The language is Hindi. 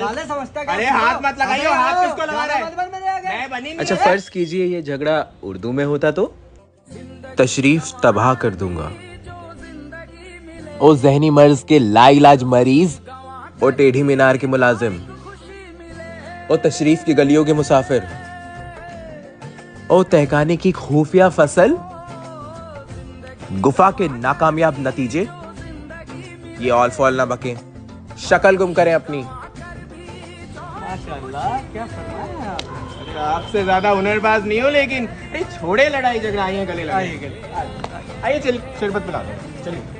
अरे हाथ मत लगाइए, हाथ किसको लगा रहा है? मैं बनी नहीं। अच्छा फर्ज कीजिए ये झगड़ा उर्दू में होता तो तशरीफ तबाह कर दूंगा। ओ जहनी मर्ज के लाइलाज मरीज, ओ टेढ़ी मीनार के मुलाजिम, ओ तशरीफ की गलियों के मुसाफिर, ओ तहखाने की खुफिया फसल, गुफा के नाकामयाब नतीजे, ये ऑल फॉल ना बके, शक्ल गुम करें अपनी। माशाल्लाह, क्या फरमाया आपने। अरे आपसे ज्यादा हुनरबाज नहीं हो, लेकिन छोड़े लड़ाई झगड़ा, आइए गले लगाइए। आइए चल शरबत पिला दो, चलिए।